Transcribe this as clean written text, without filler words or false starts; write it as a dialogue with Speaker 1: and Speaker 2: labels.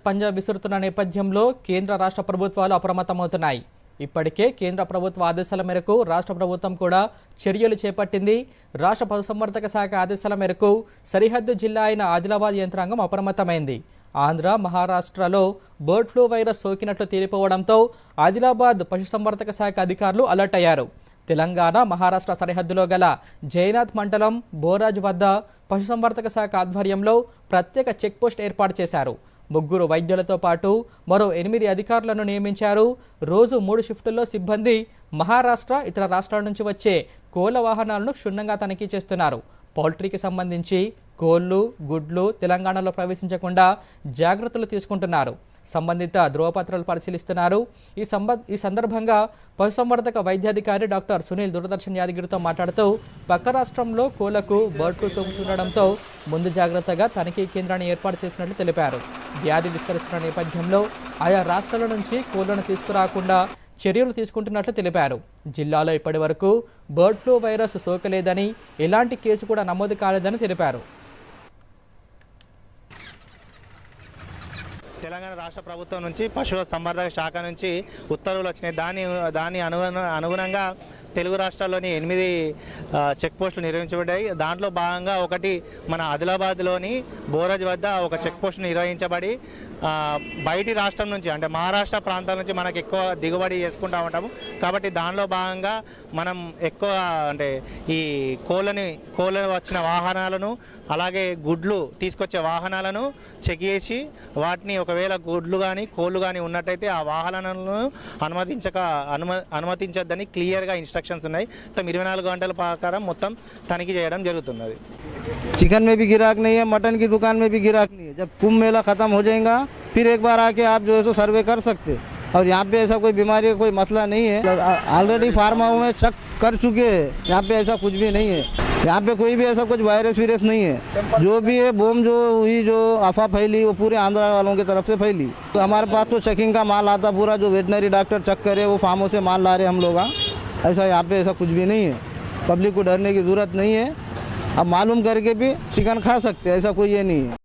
Speaker 1: పంజాబ్ విసురుతున్న నేపథ్యంలో కేంద్ర రాష్ట్ర ప్రభుత్వాలు అప్రమత్తమవుతున్నాయి. ఇప్పటికే కేంద్ర ప్రభుత్వ ఆదేశాల మేరకు రాష్ట్ర ప్రభుత్వం కూడా చర్యలు చేపట్టింది. రాష్ట్ర పశుసంవర్ధక శాఖ ఆదేశాల మేరకు సరిహద్దు జిల్లా అయిన ఆదిలాబాద్ యంత్రాంగం అప్రమత్తమైంది. ఆంధ్ర, మహారాష్ట్రలో బర్డ్ ఫ్లూ వైరస్ సోకినట్లు తేలిపోవడంతో ఆదిలాబాద్ పశుసంవర్ధక శాఖ అధికారులు అలర్ట్ అయ్యారు. తెలంగాణ, మహారాష్ట్ర సరిహద్దులో గల జైనాథ్ మండలం బోరాజ్ వద్ద పశుసంవర్ధక శాఖ ఆధ్వర్యంలో ప్రత్యేక చెక్పోస్ట్ ఏర్పాటు చేశారు. 3 వైద్యులతో పాటు మరో 8 అధికారులను నియమించారు. రోజు 3 షిఫ్టుల్లో సిబ్బంది మహారాష్ట్ర, ఇతర రాష్ట్రాల నుంచి వచ్చే కోళ్ల వాహనాలను క్షుణ్ణంగా తనిఖీ చేస్తున్నారు. పౌల్ట్రీకి సంబంధించి కోళ్లు, గుడ్లు తెలంగాణలో ప్రవేశించకుండా జాగ్రత్తలు తీసుకుంటున్నారు. సంబంధిత ధృవపత్రాలు పరిశీలిస్తున్నారు. ఈ సందర్భంగా పశుసంవర్ధక వైద్యాధికారి డాక్టర్ సునీల్ దూరదర్శన్ యాదగిరితో మాట్లాడుతూ పక్క రాష్ట్రంలో కోళ్లకు బర్డ్ ఫ్లూ సోకుతుండడంతో ముందు జాగ్రత్తగా తనిఖీ కేంద్రాన్ని ఏర్పాటు చేసినట్లు తెలిపారు. వ్యాధి విస్తరిస్తున్న నేపథ్యంలో ఆయా రాష్ట్రాల నుంచి కోళ్లను తీసుకురాకుండా చర్యలు తీసుకుంటున్నట్లు తెలిపారు. జిల్లాలో ఇప్పటి వరకు బర్డ్ ఫ్లూ వైరస్ సోకలేదని, ఎలాంటి కేసు కూడా నమోదు కాలేదని తెలిపారు.
Speaker 2: తెలంగాణ రాష్ట్ర ప్రభుత్వం నుంచి పశువుల సంవర్ధక శాఖ నుంచి ఉత్తర్వులు వచ్చినాయి. దాని అనుగుణంగా తెలుగు రాష్ట్రాల్లోని 8 చెక్ పోస్టులు నిర్వహించబడ్డాయి. దాంట్లో భాగంగా ఒకటి మన ఆదిలాబాద్లోని బోరాజ్ వద్ద ఒక చెక్ పోస్ట్ నిర్వహించబడి బయటి రాష్ట్రం నుంచి అంటే మహారాష్ట్ర ప్రాంతాల నుంచి మనకు ఎక్కువ దిగుబడి చేసుకుంటూ ఉంటాము. కాబట్టి దానిలో భాగంగా మనం ఎక్కువ అంటే ఈ కోళ్ళ వచ్చిన వాహనాలను, అలాగే గుడ్లు తీసుకొచ్చే వాహనాలను చెక్ చేసి వాటిని ఒకవేళ గుడ్లు కానీ కోళ్ళు కానీ ఉన్నట్టయితే ఆ వాహనాలను అనుమతించొద్దని క్లియర్గా ఇన్స్ట్రక్షన్స్ ఉన్నాయి. 24 గంటల ప్రకారం మొత్తం తనిఖీ చేయడం జరుగుతున్నది.
Speaker 3: चिकन में भी गिराक नहीं है, मटन की दुकान में भी गिराक नहीं है। जब कुंभ मेला ख़त्म हो जाएगा फिर एक बार आके आप जो है तो सर्वे कर सकते। और यहाँ पे ऐसा कोई बीमारी का कोई मसला नहीं है। ऑलरेडी फार्माओं में चेक कर चुके हैं, यहाँ पे ऐसा कुछ भी नहीं है। यहाँ पे कोई भी ऐसा कुछ वायरस नहीं है। जो भी है बोम जो हुई, जो अफवाह फैली वो पूरे आंध्रा वालों की तरफ से फैली। तो हमारे पास तो चेकिंग का माल आता पूरा, जो वेटनरी डॉक्टर चेक करे वो फार्मों से माल ला रहे हम लोग। ऐसा यहाँ पे ऐसा कुछ भी नहीं है। पब्लिक को डरने की ज़रूरत नहीं है। अब मालूम करके भी चिकन खा सकते हैं, ऐसा कोई ये नहीं है।